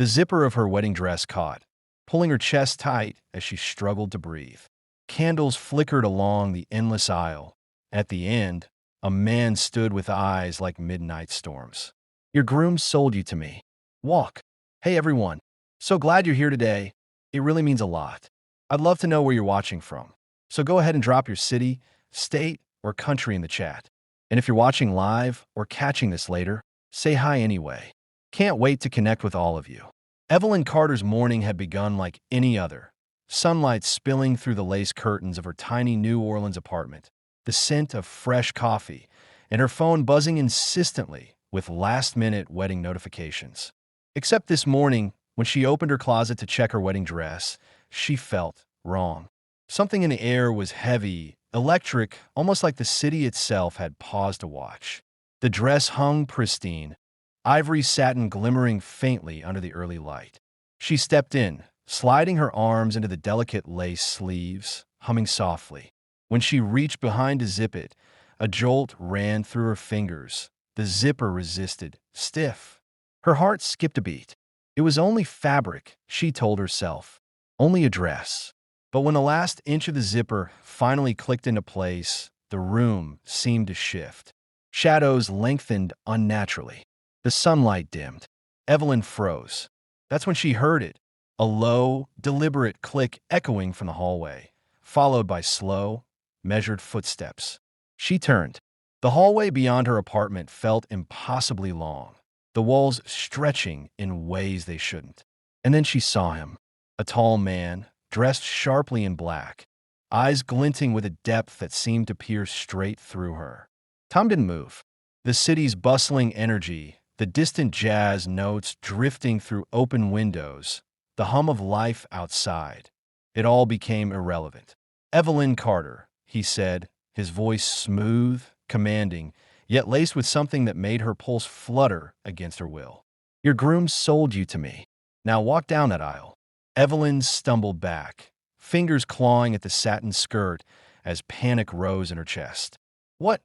The zipper of her wedding dress caught, pulling her chest tight as she struggled to breathe. Candles flickered along the endless aisle. At the end, a man stood with eyes like midnight storms. "Your groom sold you to me. Walk." "Hey everyone. So glad you're here today. It really means a lot. I'd love to know where you're watching from. So go ahead and drop your city, state, or country in the chat. And if you're watching live or catching this later, say hi anyway. Can't wait to connect with all of you." Evelyn Carter's morning had begun like any other. Sunlight spilling through the lace curtains of her tiny New Orleans apartment, the scent of fresh coffee, and her phone buzzing insistently with last-minute wedding notifications. Except this morning, when she opened her closet to check her wedding dress, she felt wrong. Something in the air was heavy, electric, almost like the city itself had paused to watch. The dress hung pristine, ivory satin glimmering faintly under the early light. She stepped in, sliding her arms into the delicate lace sleeves, humming softly. When she reached behind to zip it, a jolt ran through her fingers. The zipper resisted, stiff. Her heart skipped a beat. It was only fabric, she told herself. Only a dress. But when the last inch of the zipper finally clicked into place, the room seemed to shift. Shadows lengthened unnaturally. The sunlight dimmed. Evelyn froze. That's when she heard it, a low, deliberate click echoing from the hallway, followed by slow, measured footsteps. She turned. The hallway beyond her apartment felt impossibly long, the walls stretching in ways they shouldn't. And then she saw him, a tall man, dressed sharply in black, eyes glinting with a depth that seemed to pierce straight through her. Tom didn't move. The city's bustling energy, the distant jazz notes drifting through open windows, the hum of life outside, it all became irrelevant. "Evelyn Carter," he said, his voice smooth, commanding, yet laced with something that made her pulse flutter against her will. "Your groom sold you to me. Now walk down that aisle." Evelyn stumbled back, fingers clawing at the satin skirt as panic rose in her chest. What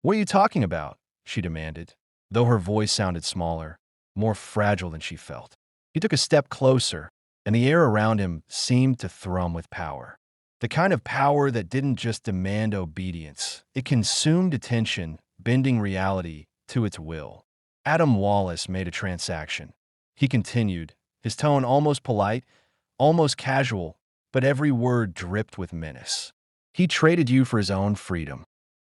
are you talking about?" she demanded, though her voice sounded smaller, more fragile than she felt. He took a step closer, and the air around him seemed to thrum with power. The kind of power that didn't just demand obedience. It consumed attention, bending reality to its will. Adam Wallace made a transaction. He continued, his tone almost polite, almost casual, but every word dripped with menace. "He traded you for his own freedom."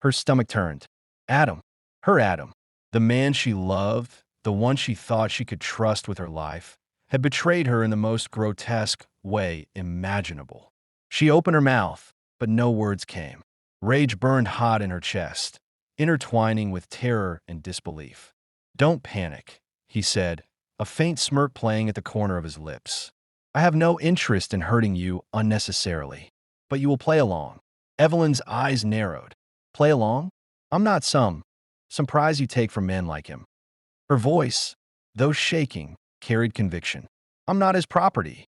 Her stomach turned. Adam. Her Adam. The man she loved, the one she thought she could trust with her life, had betrayed her in the most grotesque way imaginable. She opened her mouth, but no words came. Rage burned hot in her chest, intertwining with terror and disbelief. "Don't panic," he said, a faint smirk playing at the corner of his lips. "I have no interest in hurting you unnecessarily, but you will play along." Evelyn's eyes narrowed. "Play along? I'm not some prize you take from men like him." Her voice, though shaking, carried conviction. "I'm not his property."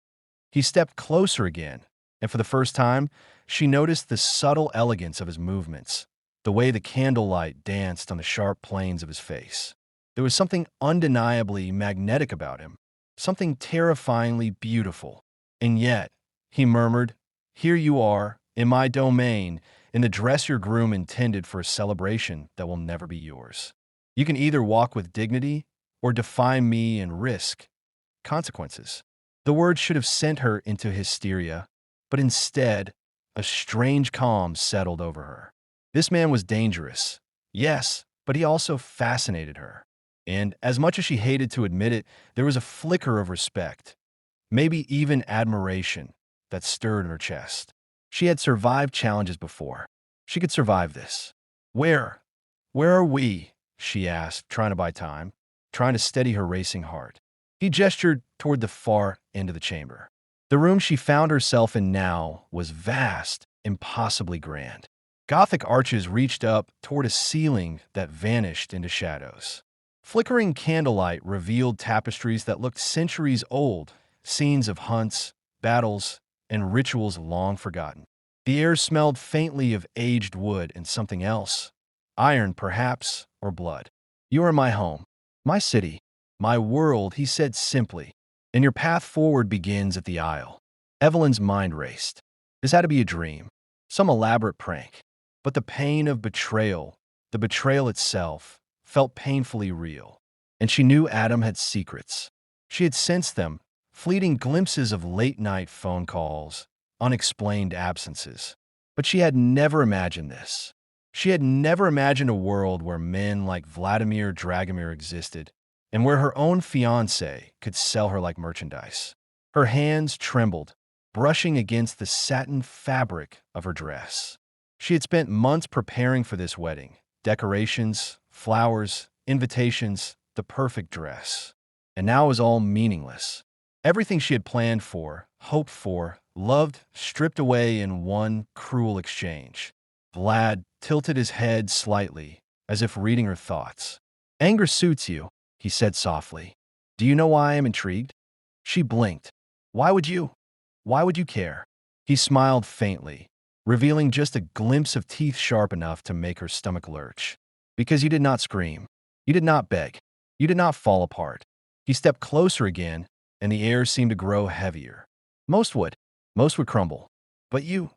He stepped closer again, and for the first time, she noticed the subtle elegance of his movements, the way the candlelight danced on the sharp planes of his face. There was something undeniably magnetic about him, something terrifyingly beautiful. "And yet," he murmured, "here you are, in my domain, in the dress your groom intended for a celebration that will never be yours. You can either walk with dignity or defy me and risk consequences." The words should have sent her into hysteria, but instead, a strange calm settled over her. This man was dangerous, yes, but he also fascinated her. And as much as she hated to admit it, there was a flicker of respect, maybe even admiration, that stirred in her chest. She had survived challenges before. She could survive this. Where are we?" she asked, trying to buy time, trying to steady her racing heart. He gestured toward the far end of the chamber. The room she found herself in now was vast, impossibly grand. Gothic arches reached up toward a ceiling that vanished into shadows. Flickering candlelight revealed tapestries that looked centuries old, scenes of hunts, battles, and rituals long forgotten. The air smelled faintly of aged wood and something else, iron perhaps, or blood. "You are my home, my city, my world," he said simply, and your path forward begins at the aisle. Evelyn's mind raced. This had to be a dream, some elaborate prank. But the pain of betrayal, the betrayal itself, felt painfully real. And she knew Adam had secrets. She had sensed them, fleeting glimpses of late-night phone calls, unexplained absences. But she had never imagined this. She had never imagined a world where men like Vladimir Dragomir existed, and where her own fiancé could sell her like merchandise. Her hands trembled, brushing against the satin fabric of her dress. She had spent months preparing for this wedding. Decorations, flowers, invitations, the perfect dress. And now it was all meaningless. Everything she had planned for, hoped for, loved, stripped away in one cruel exchange. Vlad tilted his head slightly, as if reading her thoughts. Anger suits you, he said softly. Do you know why I am intrigued? She blinked. Why would you? Why would you care? He smiled faintly, revealing just a glimpse of teeth sharp enough to make her stomach lurch. Because you did not scream. You did not beg. You did not fall apart. He stepped closer again, and the air seemed to grow heavier. Most would. Most would crumble. But you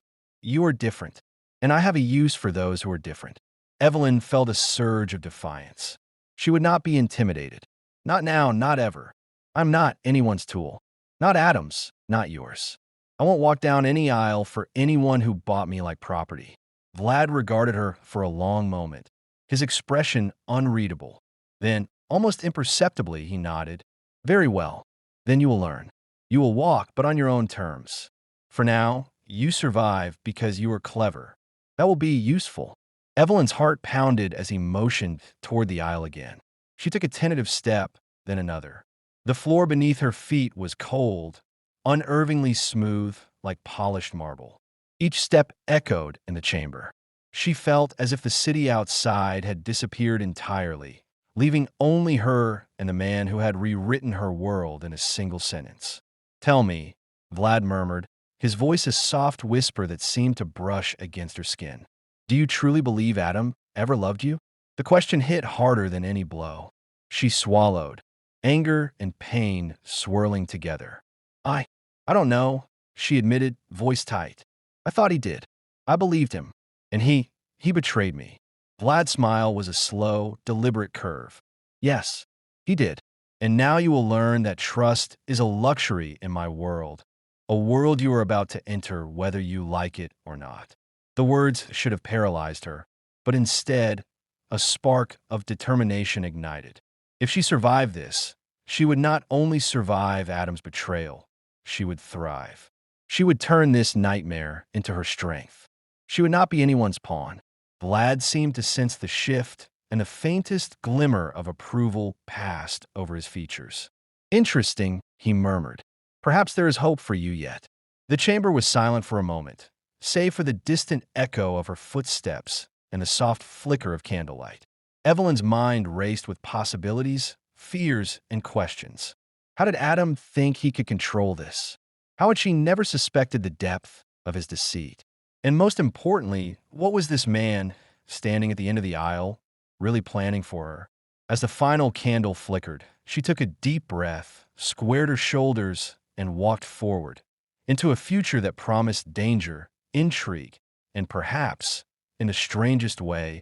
are different. And I have a use for those who are different. Evelyn felt a surge of defiance. She would not be intimidated. Not now, not ever. I'm not anyone's tool. Not Adam's, not yours. I won't walk down any aisle for anyone who bought me like property. Vlad regarded her for a long moment, his expression unreadable. Then, almost imperceptibly, he nodded. Very well. Then you will learn. You will walk, but on your own terms. For now, you survive because you are clever. That will be useful. Evelyn's heart pounded as he motioned toward the aisle again. She took a tentative step, then another. The floor beneath her feet was cold, unervingly smooth, like polished marble. Each step echoed in the chamber. She felt as if the city outside had disappeared entirely, leaving only her and the man who had rewritten her world in a single sentence. Tell me, Vlad murmured, his voice a soft whisper that seemed to brush against her skin. Do you truly believe Adam ever loved you? The question hit harder than any blow. She swallowed, anger and pain swirling together. I don't know, she admitted, voice tight. I thought he did. I believed him. And he betrayed me. Vlad's smile was a slow, deliberate curve. Yes, he did. And now you will learn that trust is a luxury in my world. A world you are about to enter whether you like it or not. The words should have paralyzed her, but instead, a spark of determination ignited. If she survived this, she would not only survive Adam's betrayal, she would thrive. She would turn this nightmare into her strength. She would not be anyone's pawn. Vlad seemed to sense the shift, and the faintest glimmer of approval passed over his features. Interesting, he murmured. Perhaps there is hope for you yet. The chamber was silent for a moment, save for the distant echo of her footsteps and the soft flicker of candlelight. Evelyn's mind raced with possibilities, fears, and questions. How did Adam think he could control this? How had she never suspected the depth of his deceit? And most importantly, what was this man, standing at the end of the aisle, really planning for her? As the final candle flickered, she took a deep breath, squared her shoulders, and walked forward, into a future that promised danger, intrigue, and perhaps, in the strangest way,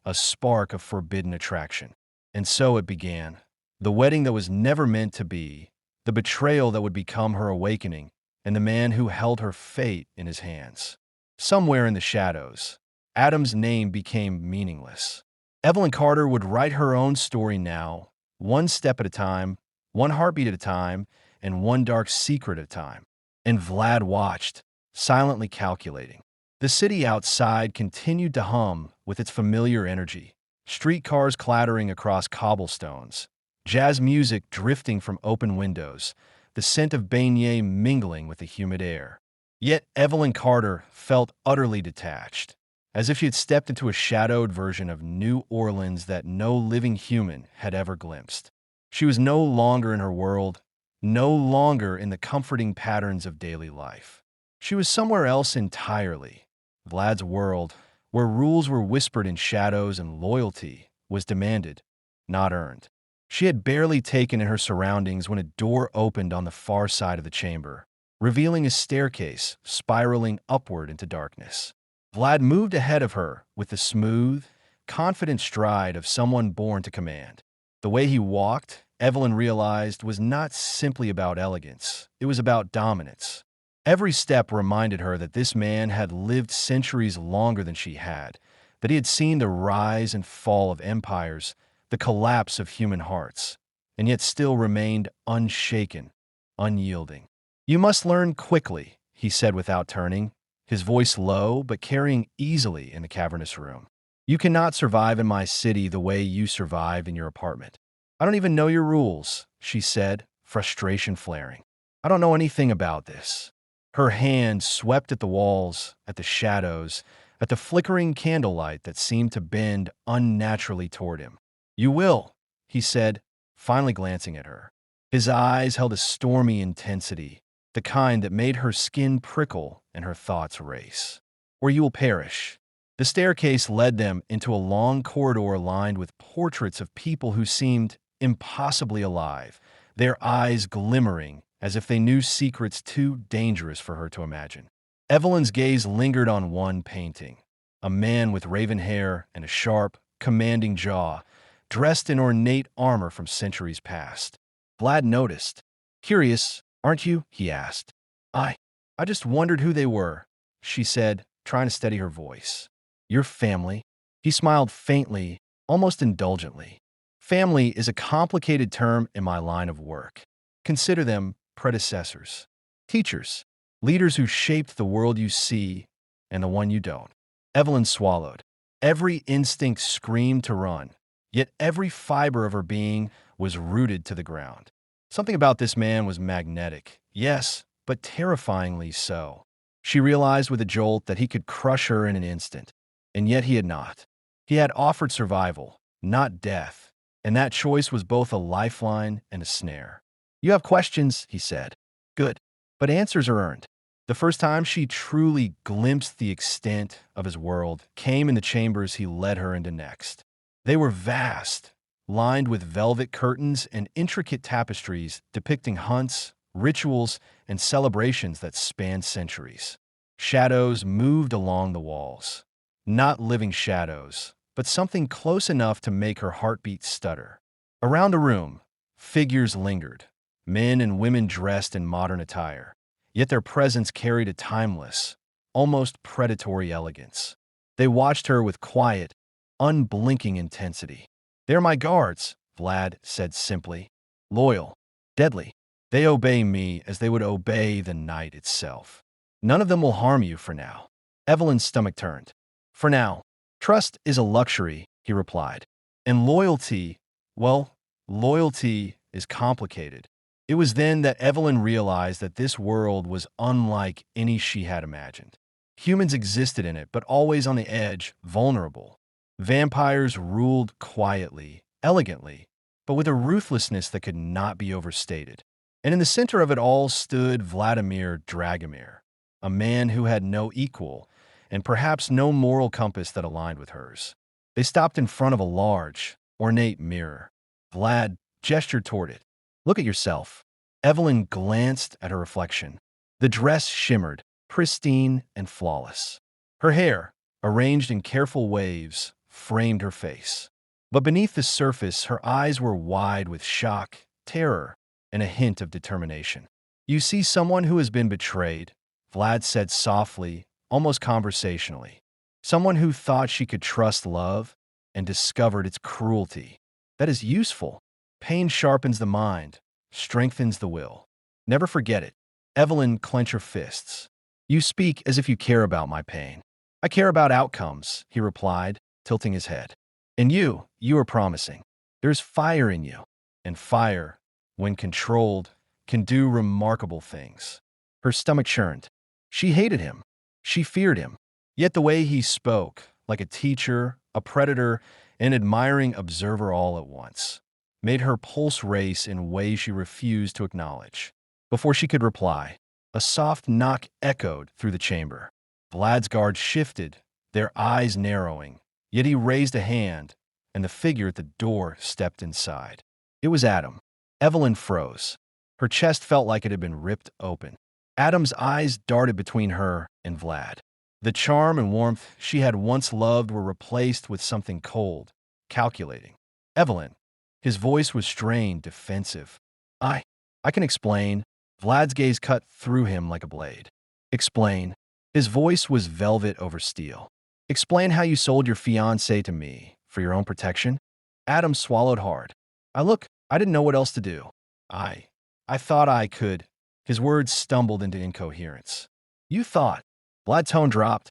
a spark of forbidden attraction. And so it began. The wedding that was never meant to be, the betrayal that would become her awakening, and the man who held her fate in his hands. Somewhere in the shadows, Adam's name became meaningless. Evelyn Carter would write her own story now, one step at a time, one heartbeat at a time, and one dark secret at a time. And Vlad watched, silently calculating. The city outside continued to hum with its familiar energy, streetcars clattering across cobblestones, jazz music drifting from open windows, the scent of beignet mingling with the humid air. Yet Evelyn Carter felt utterly detached, as if she had stepped into a shadowed version of New Orleans that no living human had ever glimpsed. She was no longer in her world, no longer in the comforting patterns of daily life. She was somewhere else entirely, Vlad's world, where rules were whispered in shadows and loyalty was demanded, not earned. She had barely taken in her surroundings when a door opened on the far side of the chamber, revealing a staircase spiraling upward into darkness. Vlad moved ahead of her with the smooth, confident stride of someone born to command. The way he walked, Evelyn realized, was not simply about elegance, it was about dominance. Every step reminded her that this man had lived centuries longer than she had, that he had seen the rise and fall of empires, the collapse of human hearts, and yet still remained unshaken, unyielding. "You must learn quickly," he said without turning, his voice low but carrying easily in the cavernous room. "You cannot survive in my city the way you survive in your apartment." "I don't even know your rules," she said, frustration flaring. "I don't know anything about this." Her hand swept at the walls, at the shadows, at the flickering candlelight that seemed to bend unnaturally toward him. "You will," he said, finally glancing at her. His eyes held a stormy intensity, the kind that made her skin prickle and her thoughts race. "Or you will perish." The staircase led them into a long corridor lined with portraits of people who seemed impossibly alive, their eyes glimmering as if they knew secrets too dangerous for her to imagine. Evelyn's gaze lingered on one painting, a man with raven hair and a sharp, commanding jaw, dressed in ornate armor from centuries past. Vlad noticed. "Curious, aren't you?" he asked. I I just wondered who they were," she said, trying to steady her voice. "Your family?" He smiled faintly, almost indulgently. "Family is a complicated term in my line of work. Consider them predecessors, teachers, leaders who shaped the world you see and the one you don't." Evelyn swallowed. Every instinct screamed to run, yet every fiber of her being was rooted to the ground. Something about this man was magnetic, yes, but terrifyingly so. She realized with a jolt that he could crush her in an instant, and yet he had not. He had offered survival, not death, and that choice was both a lifeline and a snare. "You have questions," he said. "Good, but answers are earned." The first time she truly glimpsed the extent of his world came in the chambers he led her into next. They were vast, lined with velvet curtains and intricate tapestries depicting hunts, rituals, and celebrations that spanned centuries. Shadows moved along the walls. Not living shadows, but something close enough to make her heartbeat stutter. Around the room, figures lingered, men and women dressed in modern attire, yet their presence carried a timeless, almost predatory elegance. They watched her with quiet, unblinking intensity. "They're my guards," Vlad said simply. "Loyal, deadly. They obey me as they would obey the night itself. None of them will harm you for now." Evelyn's stomach turned. "For now. Trust is a luxury," he replied. "And loyalty, well, loyalty is complicated." It was then that Evelyn realized that this world was unlike any she had imagined. Humans existed in it, but always on the edge, vulnerable. Vampires ruled quietly, elegantly, but with a ruthlessness that could not be overstated. And in the center of it all stood Vladimir Dragomir, a man who had no equal, and perhaps no moral compass that aligned with hers. They stopped in front of a large, ornate mirror. Vlad gestured toward it. "Look at yourself." Evelyn glanced at her reflection. The dress shimmered, pristine and flawless. Her hair, arranged in careful waves, framed her face. But beneath the surface, her eyes were wide with shock, terror, and a hint of determination. "You see someone who has been betrayed," Vlad said softly, almost conversationally. "Someone who thought she could trust love and discovered its cruelty. That is useful. Pain sharpens the mind, strengthens the will. Never forget it." Evelyn clenched her fists. "You speak as if you care about my pain." "I care about outcomes," he replied, tilting his head. "And you are promising. There's fire in you, and fire, when controlled, can do remarkable things." Her stomach churned. She hated him. She feared him. Yet the way he spoke, like a teacher, a predator, an admiring observer all at once, made her pulse race in ways she refused to acknowledge. Before she could reply, a soft knock echoed through the chamber. Vlad's guard shifted, their eyes narrowing, yet he raised a hand, and the figure at the door stepped inside. It was Adam. Evelyn froze. Her chest felt like it had been ripped open. Adam's eyes darted between her and Vlad. The charm and warmth she had once loved were replaced with something cold, calculating. Evelyn. His voice was strained, defensive. I can explain. Vlad's gaze cut through him like a blade. Explain. His voice was velvet over steel. Explain how you sold your fiancée to me for your own protection? Adam swallowed hard. I didn't know what else to do. I thought I could. His words stumbled into incoherence. You thought. Vlad's tone dropped.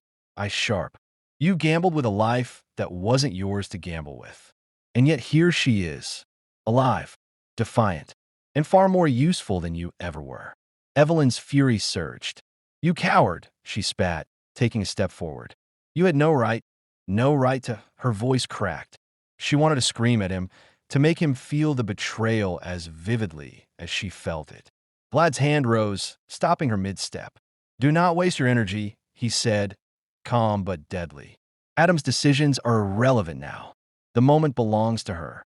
Sharp. You gambled with a life that wasn't yours to gamble with. And yet here she is. Alive. Defiant. And far more useful than you ever were. Evelyn's fury surged. You coward, she spat, taking a step forward. You had no right to. Her voice cracked. She wanted to scream at him, to make him feel the betrayal as vividly as she felt it. Vlad's hand rose, stopping her mid-step. Do not waste your energy, he said, calm but deadly. Adam's decisions are irrelevant now. The moment belongs to her.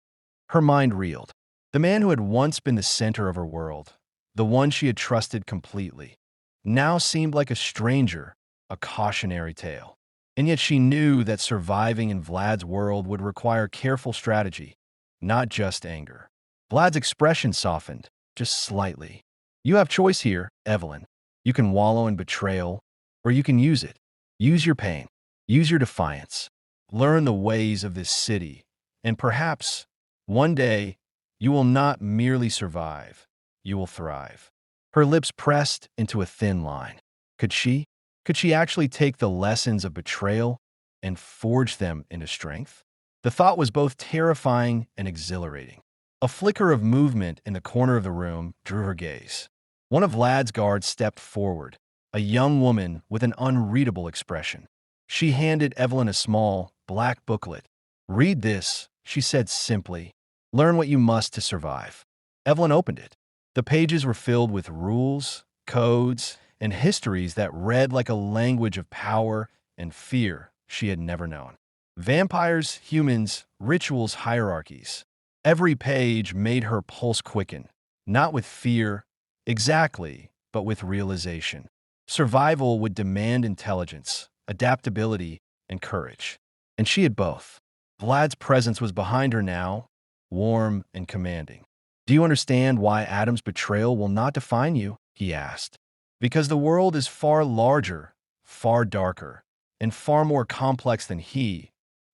Her mind reeled. The man who had once been the center of her world, the one she had trusted completely, now seemed like a stranger, a cautionary tale. And yet she knew that surviving in Vlad's world would require careful strategy, not just anger. Vlad's expression softened, just slightly. You have choice here, Evelyn. You can wallow in betrayal, or you can use it. Use your pain. Use your defiance. Learn the ways of this city, and perhaps, one day, you will not merely survive, you will thrive. Her lips pressed into a thin line. Could she? Could she actually take the lessons of betrayal and forge them into strength? The thought was both terrifying and exhilarating. A flicker of movement in the corner of the room drew her gaze. One of Vlad's guards stepped forward, a young woman with an unreadable expression. She handed Evelyn a small, black booklet. Read this, she said simply. Learn what you must to survive. Evelyn opened it. The pages were filled with rules, codes, and histories that read like a language of power and fear she had never known. Vampires, humans, rituals, hierarchies. Every page made her pulse quicken, not with fear, exactly, but with realization. Survival would demand intelligence, adaptability, and courage. And she had both. Vlad's presence was behind her now, warm and commanding. Do you understand why Adam's betrayal will not define you? He asked. Because the world is far larger, far darker, and far more complex than he,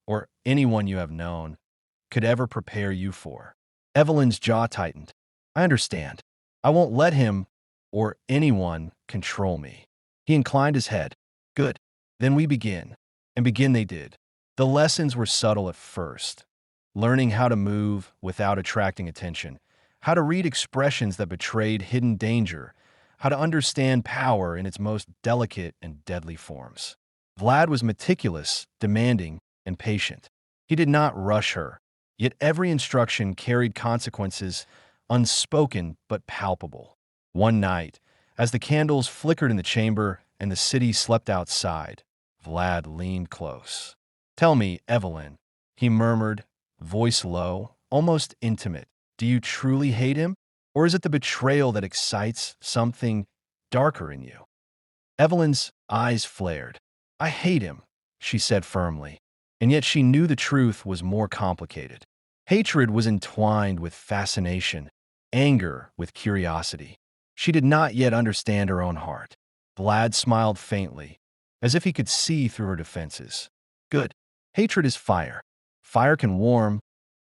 or anyone you have known, could ever prepare you for. Evelyn's jaw tightened. I understand. I won't let him or anyone control me. He inclined his head. Good. Then we begin. And begin they did. The lessons were subtle at first. Learning how to move without attracting attention, how to read expressions that betrayed hidden danger, how to understand power in its most delicate and deadly forms. Vlad was meticulous, demanding, and patient. He did not rush her, yet every instruction carried consequences, unspoken but palpable. One night, as the candles flickered in the chamber and the city slept outside, Vlad leaned close. Tell me, Evelyn, he murmured, voice low, almost intimate. Do you truly hate him? Or is it the betrayal that excites something darker in you? Evelyn's eyes flared. I hate him, she said firmly, and yet she knew the truth was more complicated. Hatred was entwined with fascination, anger with curiosity. She did not yet understand her own heart. Vlad smiled faintly, as if he could see through her defenses. Good. Hatred is fire. Fire can warm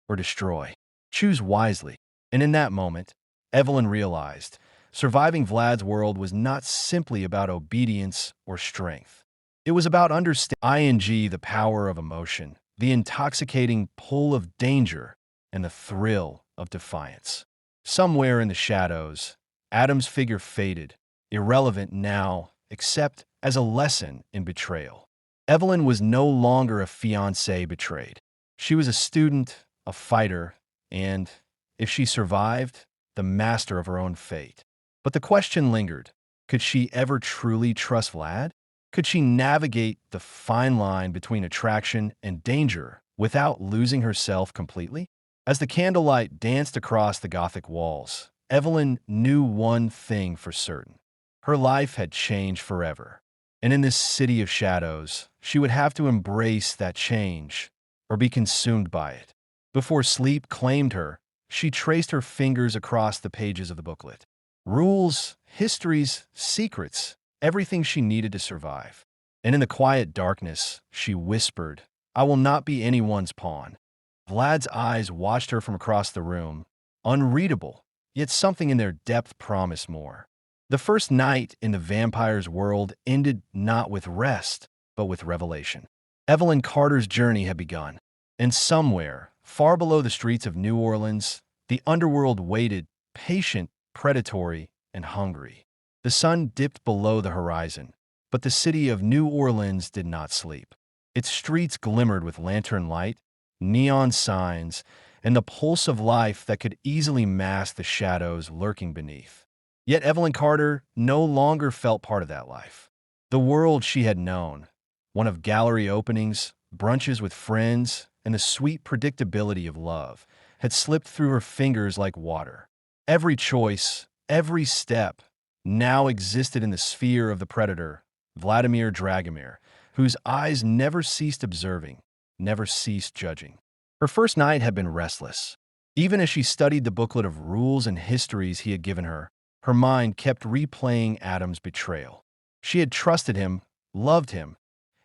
or destroy. Choose wisely. And in that moment, Evelyn realized surviving Vlad's world was not simply about obedience or strength. It was about understanding the power of emotion, the intoxicating pull of danger, and the thrill of defiance. Somewhere in the shadows, Adam's figure faded, irrelevant now, except as a lesson in betrayal. Evelyn was no longer a fiancée betrayed. She was a student, a fighter, and, if she survived, the master of her own fate. But the question lingered. Could she ever truly trust Vlad? Could she navigate the fine line between attraction and danger without losing herself completely? As the candlelight danced across the Gothic walls, Evelyn knew one thing for certain. Her life had changed forever. And in this city of shadows, she would have to embrace that change or be consumed by it. Before sleep claimed her, she traced her fingers across the pages of the booklet. Rules, histories, secrets, everything she needed to survive. And in the quiet darkness, she whispered, "I will not be anyone's pawn." Vlad's eyes watched her from across the room, unreadable, yet something in their depth promised more. The first night in the vampire's world ended not with rest, but with revelation. Evelyn Carter's journey had begun, and somewhere, far below the streets of New Orleans, the underworld waited, patient, predatory, and hungry. The sun dipped below the horizon, but the city of New Orleans did not sleep. Its streets glimmered with lantern light, neon signs, and the pulse of life that could easily mask the shadows lurking beneath. Yet Evelyn Carter no longer felt part of that life. The world she had known, one of gallery openings, brunches with friends, and the sweet predictability of love, had slipped through her fingers like water. Every choice, every step, now existed in the sphere of the predator, Vladimir Dragomir, whose eyes never ceased observing, never ceased judging. Her first night had been restless. Even as she studied the booklet of rules and histories he had given her, her mind kept replaying Adam's betrayal. She had trusted him, loved him,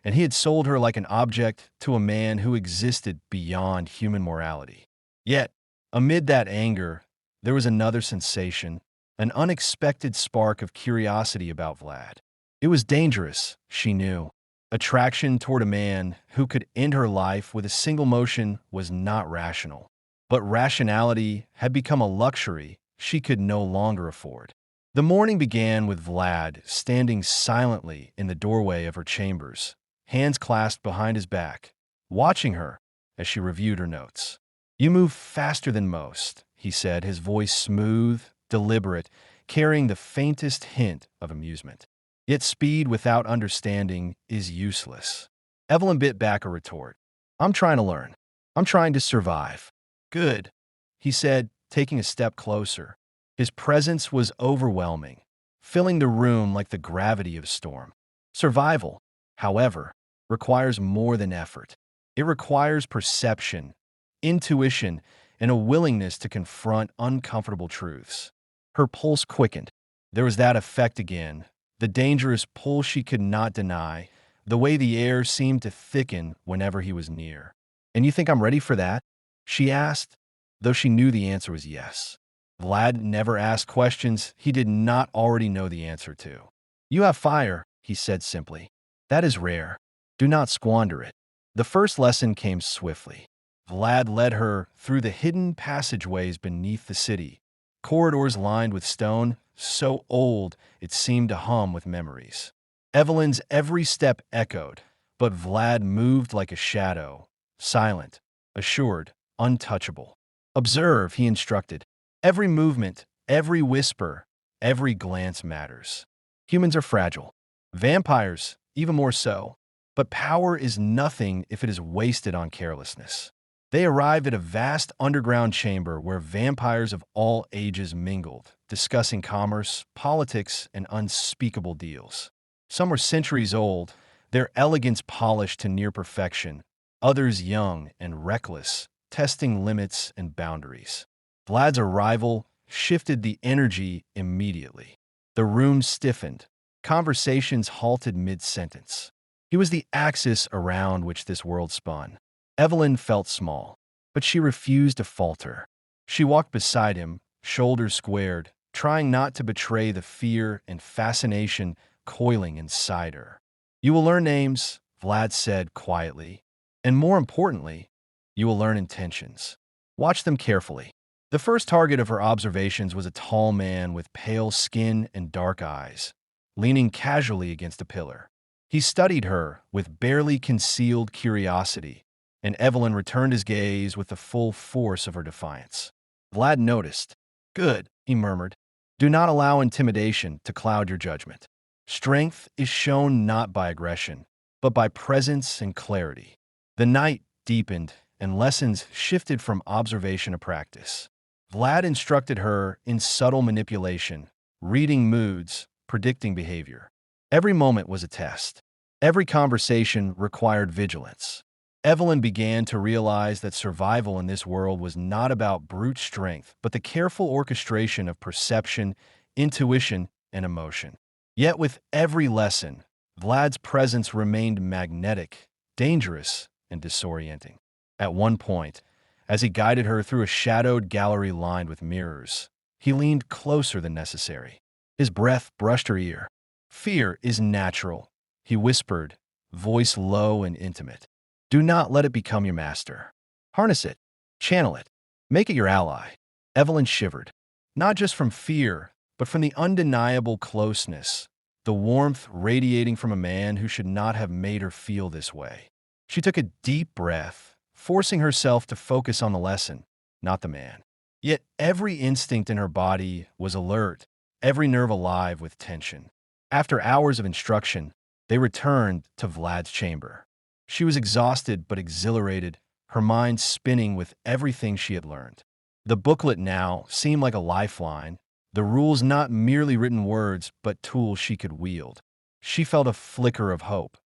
and he had sold her like an object to a man who existed beyond human morality. Yet, amid that anger, there was another sensation, an unexpected spark of curiosity about Vlad. It was dangerous, she knew. Attraction toward a man who could end her life with a single motion was not rational. But rationality had become a luxury she could no longer afford. The morning began with Vlad standing silently in the doorway of her chambers, hands clasped behind his back, watching her as she reviewed her notes. "You move faster than most," he said, his voice smooth, deliberate, carrying the faintest hint of amusement. "Yet speed without understanding is useless." Evelyn bit back a retort. "I'm trying to learn. I'm trying to survive." "Good," he said, taking a step closer. His presence was overwhelming, filling the room like the gravity of a storm. Survival, however, requires more than effort. It requires perception, intuition, and a willingness to confront uncomfortable truths. Her pulse quickened. There was that effect again, the dangerous pull she could not deny, the way the air seemed to thicken whenever he was near. "And you think I'm ready for that?" she asked, though she knew the answer was yes. Vlad never asked questions he did not already know the answer to. "You have fire," he said simply. "That is rare. Do not squander it." The first lesson came swiftly. Vlad led her through the hidden passageways beneath the city, corridors lined with stone, so old it seemed to hum with memories. Evelyn's every step echoed, but Vlad moved like a shadow, silent, assured, untouchable. "Observe," he instructed. "Every movement, every whisper, every glance matters. Humans are fragile. Vampires, even more so. But power is nothing if it is wasted on carelessness." They arrived at a vast underground chamber where vampires of all ages mingled, discussing commerce, politics, and unspeakable deals. Some were centuries old, their elegance polished to near perfection, others young and reckless, testing limits and boundaries. Vlad's arrival shifted the energy immediately. The room stiffened. Conversations halted mid-sentence. He was the axis around which this world spun. Evelyn felt small, but she refused to falter. She walked beside him, shoulders squared, trying not to betray the fear and fascination coiling inside her. "You will learn names," Vlad said quietly, "and more importantly, you will learn intentions. Watch them carefully." The first target of her observations was a tall man with pale skin and dark eyes, leaning casually against a pillar. He studied her with barely concealed curiosity, and Evelyn returned his gaze with the full force of her defiance. Vlad noticed. "Good," he murmured. "Do not allow intimidation to cloud your judgment. Strength is shown not by aggression, but by presence and clarity." The night deepened, and lessons shifted from observation to practice. Vlad instructed her in subtle manipulation, reading moods, predicting behavior. Every moment was a test. Every conversation required vigilance. Evelyn began to realize that survival in this world was not about brute strength, but the careful orchestration of perception, intuition, and emotion. Yet with every lesson, Vlad's presence remained magnetic, dangerous, and disorienting. At one point, as he guided her through a shadowed gallery lined with mirrors, he leaned closer than necessary. His breath brushed her ear. "Fear is natural," he whispered, voice low and intimate. "Do not let it become your master. Harness it, channel it, make it your ally." Evelyn shivered, not just from fear, but from the undeniable closeness, the warmth radiating from a man who should not have made her feel this way. She took a deep breath, forcing herself to focus on the lesson, not the man. Yet every instinct in her body was alert, every nerve alive with tension. After hours of instruction, they returned to Vlad's chamber. She was exhausted but exhilarated, her mind spinning with everything she had learned. The booklet now seemed like a lifeline, the rules not merely written words but tools she could wield. She felt a flicker of hope.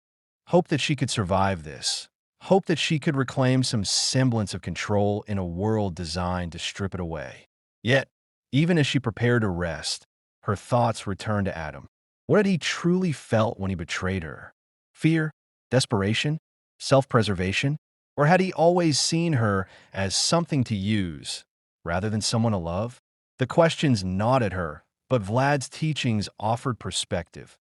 Hope that she could survive this. Hope that she could reclaim some semblance of control in a world designed to strip it away. Yet, even as she prepared to rest, her thoughts returned to Adam. What had he truly felt when he betrayed her? Fear? Desperation? Self-preservation? Or had he always seen her as something to use, rather than someone to love? The questions gnawed at her, but Vlad's teachings offered perspective.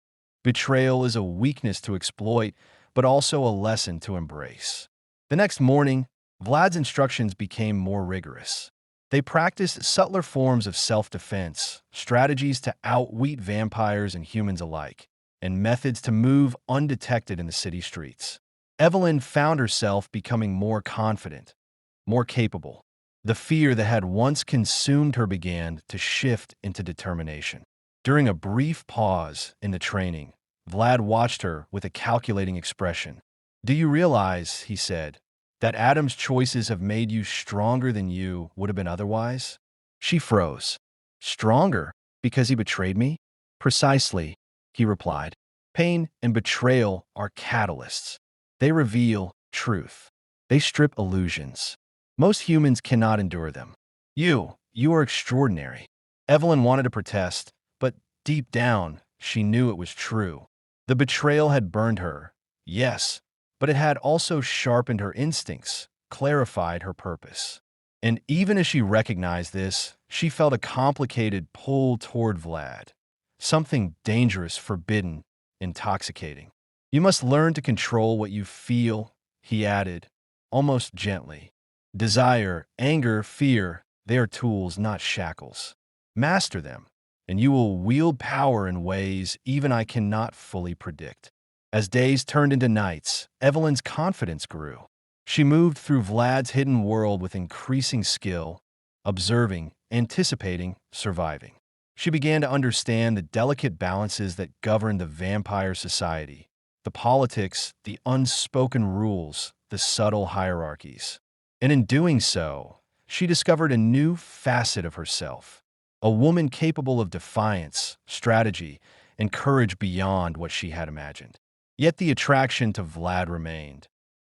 Betrayal is a weakness to exploit, but also a lesson to embrace. The next morning, Vlad's instructions became more rigorous. They practiced subtler forms of self-defense, strategies to outwit vampires and humans alike, and methods to move undetected in the city streets. Evelyn found herself becoming more confident, more capable. The fear that had once consumed her began to shift into determination. During a brief pause in the training, Vlad watched her with a calculating expression. "Do you realize," he said, "that Adam's choices have made you stronger than you would have been otherwise?" She froze. "Stronger? Because he betrayed me?" "Precisely," he replied. "Pain and betrayal are catalysts. They reveal truth. They strip illusions. Most humans cannot endure them. You are extraordinary." Evelyn wanted to protest, but deep down, she knew it was true. The betrayal had burned her, yes, but it had also sharpened her instincts, clarified her purpose. And even as she recognized this, she felt a complicated pull toward Vlad. Something dangerous, forbidden, intoxicating. "You must learn to control what you feel," he added, almost gently. "Desire, anger, fear, they are tools, not shackles. Master them, and you will wield power in ways even I cannot fully predict." As days turned into nights, Evelyn's confidence grew. She moved through Vlad's hidden world with increasing skill, observing, anticipating, surviving. She began to understand the delicate balances that govern the vampire society, the politics, the unspoken rules, the subtle hierarchies. And in doing so, she discovered a new facet of herself, a woman capable of defiance, strategy, and courage beyond what she had imagined. Yet the attraction to Vlad remained,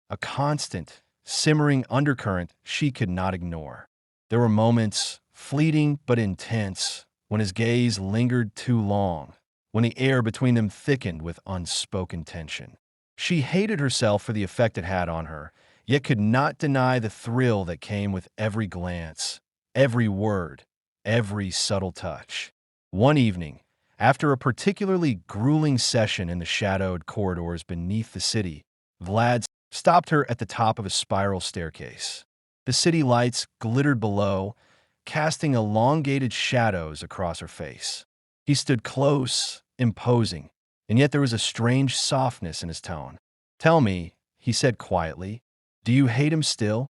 a constant, simmering undercurrent she could not ignore. There were moments, fleeting but intense, when his gaze lingered too long, when the air between them thickened with unspoken tension. She hated herself for the effect it had on her, yet could not deny the thrill that came with every glance, every word, every subtle touch. One evening, after a particularly grueling session in the shadowed corridors beneath the city, Vlad stopped her at the top of a spiral staircase. The city lights glittered below, casting elongated shadows across her face. He stood close, imposing, and yet there was a strange softness in his tone. "Tell me," he said quietly, "do you hate him still?"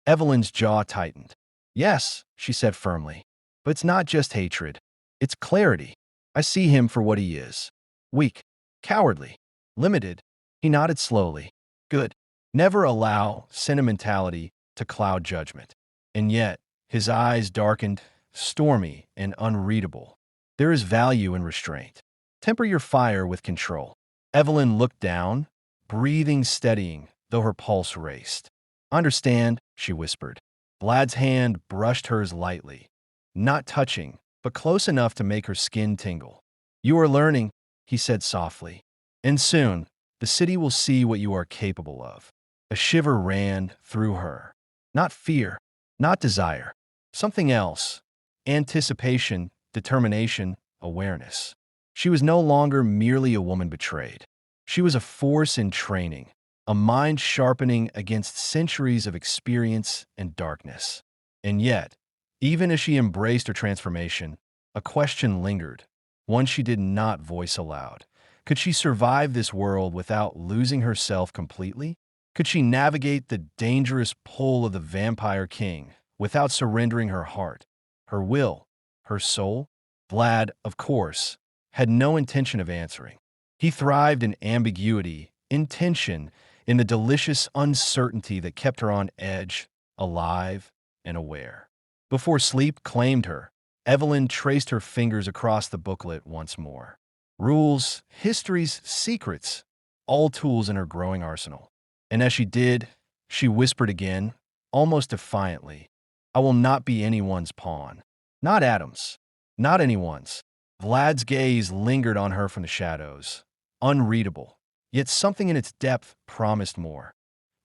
Evelyn's jaw tightened. "Yes," she said firmly, "but it's not just hatred. It's clarity. I see him for what he is. Weak, cowardly, limited." He nodded slowly. "Good. Never allow sentimentality to cloud judgment. And yet, his eyes darkened, stormy and unreadable. There is value in restraint. Temper your fire with control. Evelyn looked down, breathing steadying, though her pulse raced. Understand, she whispered. Vlad's hand brushed hers lightly, not touching, but close enough to make her skin tingle. You are learning, he said softly. And soon, the city will see what you are capable of. A shiver ran through her. Not fear, not desire. Something else. Anticipation, determination, awareness. She was no longer merely a woman betrayed. She was a force in training, a mind sharpening against centuries of experience and darkness. And yet, even as she embraced her transformation, a question lingered, one she did not voice aloud. Could she survive this world without losing herself completely? Could she navigate the dangerous pull of the vampire king without surrendering her heart, her will, her soul? Vlad, of course, had no intention of answering. He thrived in ambiguity, in tension, in the delicious uncertainty that kept her on edge, alive and aware. Before sleep claimed her, Evelyn traced her fingers across the booklet once more. Rules, histories, secrets, all tools in her growing arsenal. And as she did, she whispered again, almost defiantly, I will not be anyone's pawn. Not Adam's. Not anyone's. Vlad's gaze lingered on her from the shadows, unreadable, yet something in its depth promised more.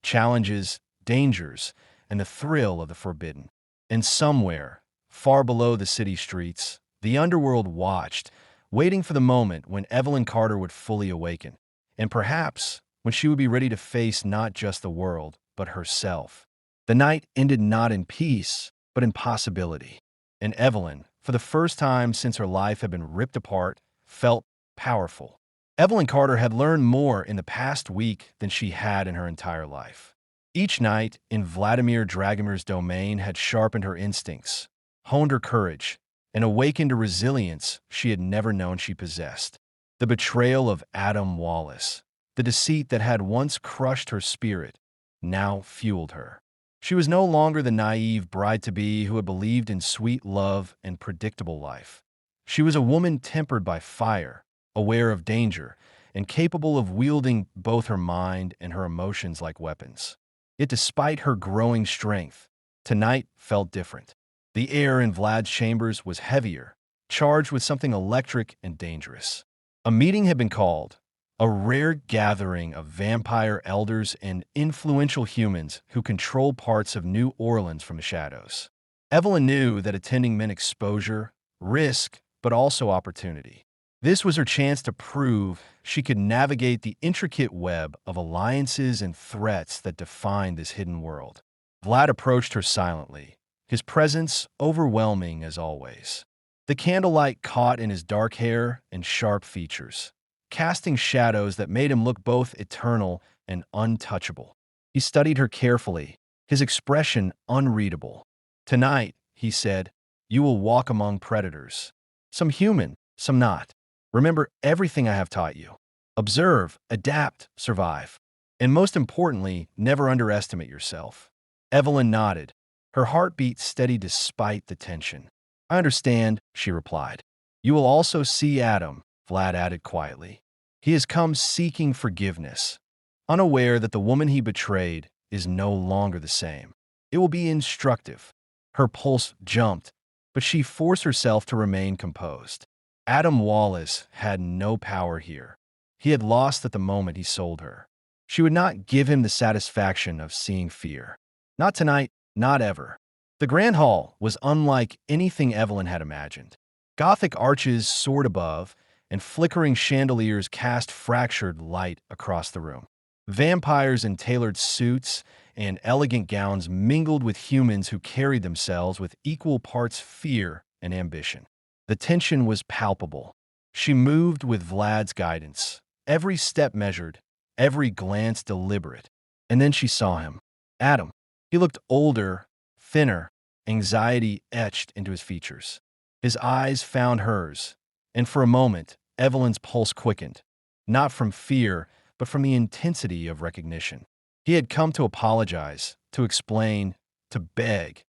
Challenges, dangers, and the thrill of the forbidden. And somewhere, far below the city streets, the underworld watched, waiting for the moment when Evelyn Carter would fully awaken, and perhaps when she would be ready to face not just the world, but herself. The night ended not in peace, but in possibility. And Evelyn, for the first time since her life had been ripped apart, felt powerful. Evelyn Carter had learned more in the past week than she had in her entire life. Each night in Vladimir Dragomir's domain had sharpened her instincts, honed her courage, and awakened a resilience she had never known she possessed. The betrayal of Adam Wallace, the deceit that had once crushed her spirit, now fueled her. She was no longer the naive bride-to-be who had believed in sweet love and predictable life. She was a woman tempered by fire, aware of danger, and capable of wielding both her mind and her emotions like weapons. Yet despite her growing strength, tonight felt different. The air in Vlad's chambers was heavier, charged with something electric and dangerous. A meeting had been called, a rare gathering of vampire elders and influential humans who control parts of New Orleans from the shadows. Evelyn knew that attending meant exposure, risk, but also opportunity. This was her chance to prove she could navigate the intricate web of alliances and threats that defined this hidden world. Vlad approached her silently, his presence overwhelming as always. The candlelight caught in his dark hair and sharp features, casting shadows that made him look both eternal and untouchable. He studied her carefully, his expression unreadable. Tonight, he said, you will walk among predators. Some human, some not. Remember everything I have taught you. Observe, adapt, survive. And most importantly, never underestimate yourself. Evelyn nodded, her heartbeat steady despite the tension. I understand, she replied. You will also see Adam, Vlad added quietly. He has come seeking forgiveness, unaware that the woman he betrayed is no longer the same. It will be instructive. Her pulse jumped, but she forced herself to remain composed. Adam Wallace had no power here. He had lost at the moment he sold her. She would not give him the satisfaction of seeing fear. Not tonight, not ever. The Grand Hall was unlike anything Evelyn had imagined. Gothic arches soared above, and flickering chandeliers cast fractured light across the room. Vampires in tailored suits and elegant gowns mingled with humans who carried themselves with equal parts fear and ambition. The tension was palpable. She moved with Vlad's guidance, every step measured, every glance deliberate. And then she saw him. Adam. He looked older, thinner, anxiety etched into his features. His eyes found hers, and for a moment, Evelyn's pulse quickened, not from fear, but from the intensity of recognition. He had come to apologize, to explain, to beg,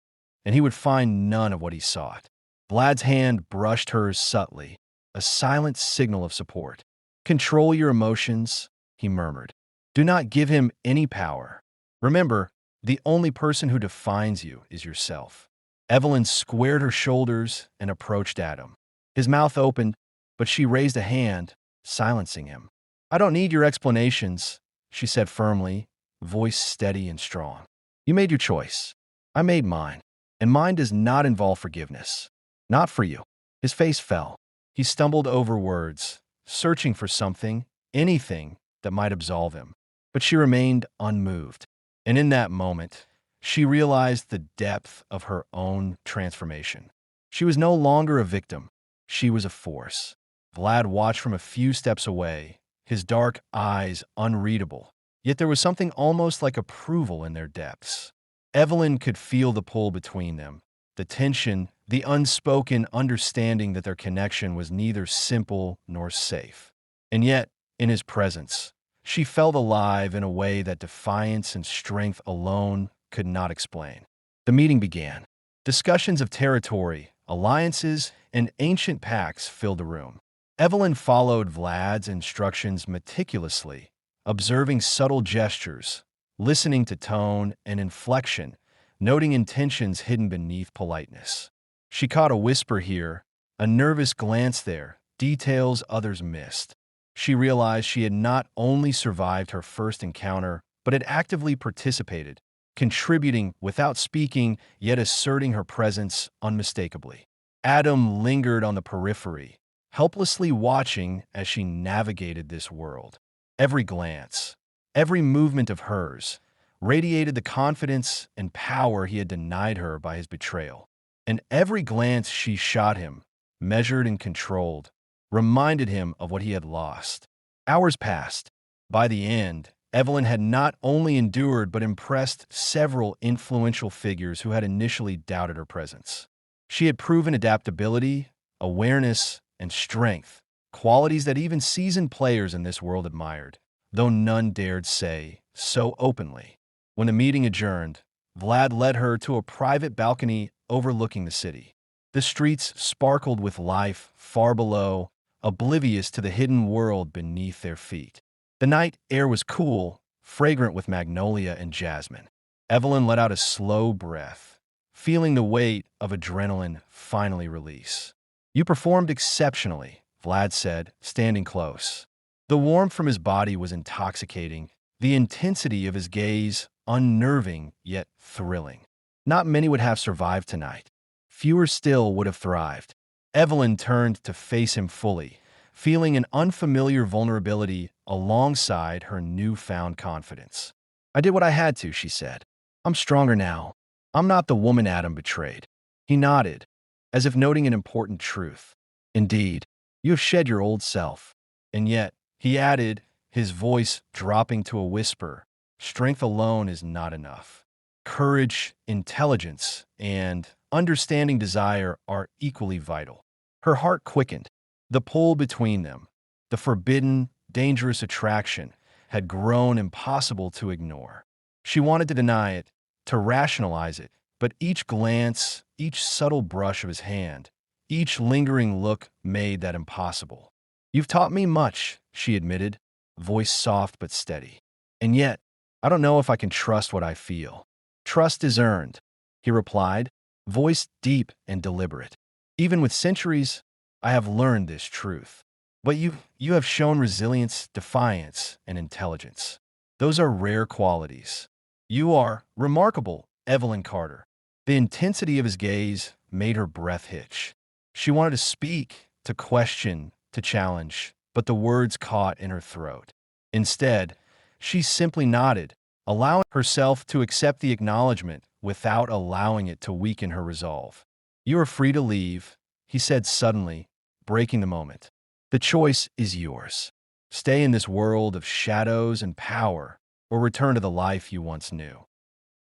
and he would find none of what he sought. Vlad's hand brushed hers subtly, a silent signal of support. "Control your emotions," he murmured. "Do not give him any power. Remember, the only person who defines you is yourself." Evelyn squared her shoulders and approached Adam. His mouth opened, but she raised a hand, silencing him. "I don't need your explanations," she said firmly, voice steady and strong. "You made your choice. I made mine, and mine does not involve forgiveness. Not for you." His face fell. He stumbled over words, searching for something, anything that might absolve him. But she remained unmoved. And in that moment, she realized the depth of her own transformation. She was no longer a victim. She was a force. Vlad watched from a few steps away, his dark eyes unreadable. Yet there was something almost like approval in their depths. Evelyn could feel the pull between them, the tension, the unspoken understanding that their connection was neither simple nor safe. And yet, in his presence, she felt alive in a way that defiance and strength alone could not explain. The meeting began. Discussions of territory, alliances, and ancient pacts filled the room. Evelyn followed Vlad's instructions meticulously, observing subtle gestures, listening to tone and inflection, noting intentions hidden beneath politeness. She caught a whisper here, a nervous glance there, details others missed. She realized she had not only survived her first encounter, but had actively participated, contributing without speaking, yet asserting her presence unmistakably. Adam lingered on the periphery, helplessly watching as she navigated this world. Every glance, every movement of hers, radiated the confidence and power he had denied her by his betrayal. And every glance she shot him, measured and controlled, reminded him of what he had lost. Hours passed. By the end, Evelyn had not only endured but impressed several influential figures who had initially doubted her presence. She had proven adaptability, awareness, and strength, qualities that even seasoned players in this world admired, though none dared say so openly. When the meeting adjourned, Vlad led her to a private balcony overlooking the city. The streets sparkled with life far below, oblivious to the hidden world beneath their feet. The night air was cool, fragrant with magnolia and jasmine. Evelyn let out a slow breath, feeling the weight of adrenaline finally release. "You performed exceptionally," Vlad said, standing close. The warmth from his body was intoxicating, the intensity of his gaze unnerving yet thrilling. Not many would have survived tonight. Fewer still would have thrived. Evelyn turned to face him fully, feeling an unfamiliar vulnerability alongside her newfound confidence. "I did what I had to," she said. "I'm stronger now. I'm not the woman Adam betrayed." He nodded, as if noting an important truth. "Indeed, you have shed your old self." And yet, he added, his voice dropping to a whisper, "Strength alone is not enough. Courage, intelligence, and understanding desire are equally vital." Her heart quickened. The pull between them, the forbidden, dangerous attraction, had grown impossible to ignore. She wanted to deny it, to rationalize it, but each glance, each subtle brush of his hand, each lingering look made that impossible. "You've taught me much," she admitted, voice soft but steady. "And yet, I don't know if I can trust what I feel." "Trust is earned," he replied, voice deep and deliberate. "Even with centuries, I have learned this truth. But you have shown resilience, defiance, and intelligence. Those are rare qualities. You are remarkable, Evelyn Carter." The intensity of his gaze made her breath hitch. She wanted to speak, to question, to challenge, but the words caught in her throat. Instead, she simply nodded, allowing herself to accept the acknowledgement without allowing it to weaken her resolve. "You are free to leave," he said suddenly, breaking the moment. "The choice is yours. Stay in this world of shadows and power, or return to the life you once knew."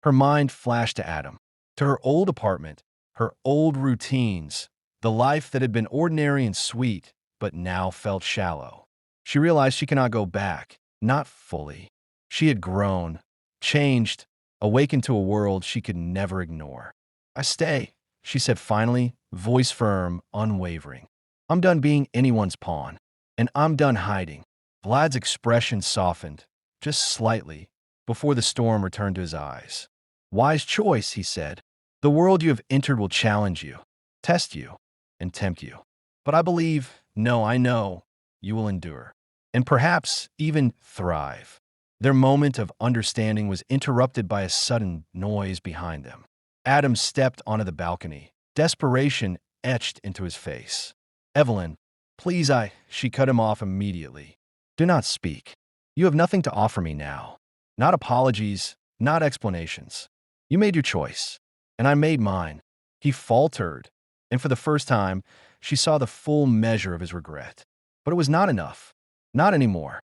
Her mind flashed to Adam, to her old apartment, her old routines, the life that had been ordinary and sweet, but now felt shallow. She realized she cannot go back, not fully. She had grown, changed, awakened to a world she could never ignore. I stay, she said finally, voice firm, unwavering. I'm done being anyone's pawn, and I'm done hiding. Vlad's expression softened, just slightly, before the storm returned to his eyes. Wise choice, he said. The world you have entered will challenge you, test you, and tempt you. But I believe, no, I know, you will endure, and perhaps even thrive. Their moment of understanding was interrupted by a sudden noise behind them. Adam stepped onto the balcony, desperation etched into his face. Evelyn, please, she cut him off immediately. Do not speak. You have nothing to offer me now. Not apologies, not explanations. You made your choice, and I made mine. He faltered, and for the first time, she saw the full measure of his regret. But it was not enough. Not anymore.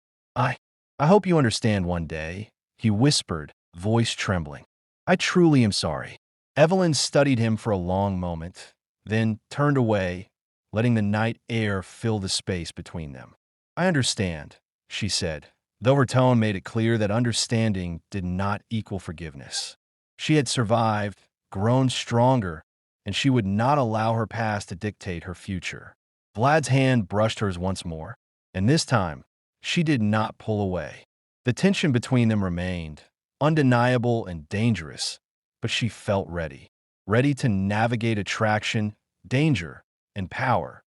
I hope you understand one day, he whispered, voice trembling. I truly am sorry. Evelyn studied him for a long moment, then turned away, letting the night air fill the space between them. I understand, she said, though her tone made it clear that understanding did not equal forgiveness. She had survived, grown stronger, and she would not allow her past to dictate her future. Vlad's hand brushed hers once more, and this time, she did not pull away. The tension between them remained, undeniable and dangerous, but she felt ready. Ready to navigate attraction, danger, and power.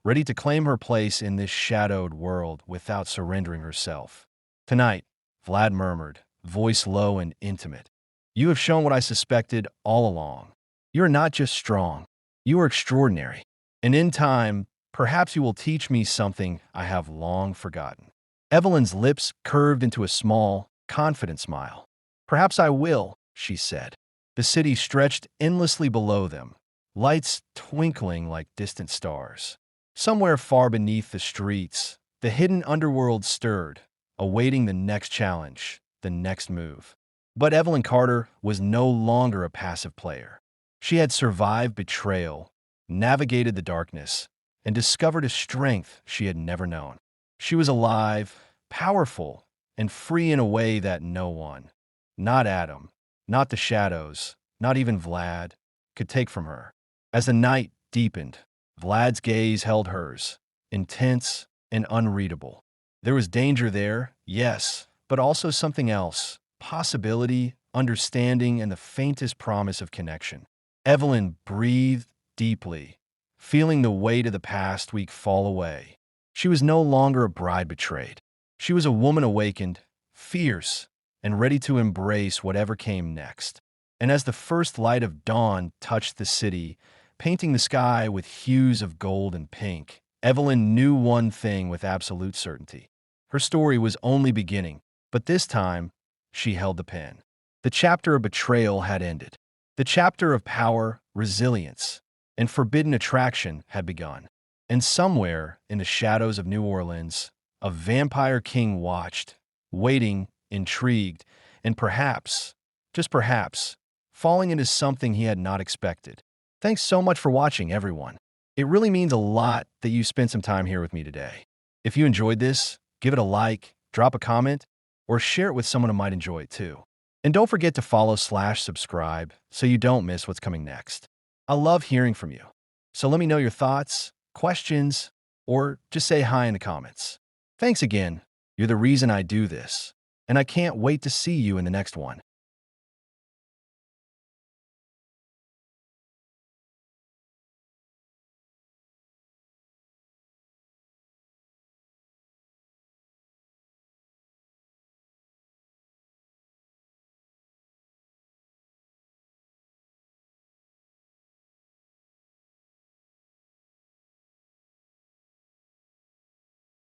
Ready to claim her place in this shadowed world without surrendering herself. Tonight, Vlad murmured, voice low and intimate. You have shown what I suspected all along. You are not just strong, you are extraordinary. And in time, perhaps you will teach me something I have long forgotten. Evelyn's lips curved into a small, confident smile. Perhaps I will, she said. The city stretched endlessly below them, lights twinkling like distant stars. Somewhere far beneath the streets, the hidden underworld stirred, awaiting the next challenge, the next move. But Evelyn Carter was no longer a passive player. She had survived betrayal, navigated the darkness, and discovered a strength she had never known. She was alive, powerful, and free in a way that no one, not Adam, not the shadows, not even Vlad, could take from her. As the night deepened, Vlad's gaze held hers, intense and unreadable. There was danger there, yes, but also something else, possibility, understanding, and the faintest promise of connection. Evelyn breathed deeply, feeling the weight of the past week fall away. She was no longer a bride betrayed. She was a woman awakened, fierce, and ready to embrace whatever came next. And as the first light of dawn touched the city, painting the sky with hues of gold and pink, Evelyn knew one thing with absolute certainty. Her story was only beginning, but this time, she held the pen. The chapter of betrayal had ended. The chapter of power, resilience, and forbidden attraction had begun. And somewhere in the shadows of New Orleans, a vampire king watched, waiting, intrigued, and perhaps, just perhaps, falling into something he had not expected. Thanks so much for watching, everyone. It really means a lot that you spent some time here with me today. If you enjoyed this, give it a like, drop a comment, or share it with someone who might enjoy it too. And don't forget to follow/subscribe so you don't miss what's coming next. I love hearing from you. So let me know your thoughts, questions, or just say hi in the comments. Thanks again. You're the reason I do this, and I can't wait to see you in the next one.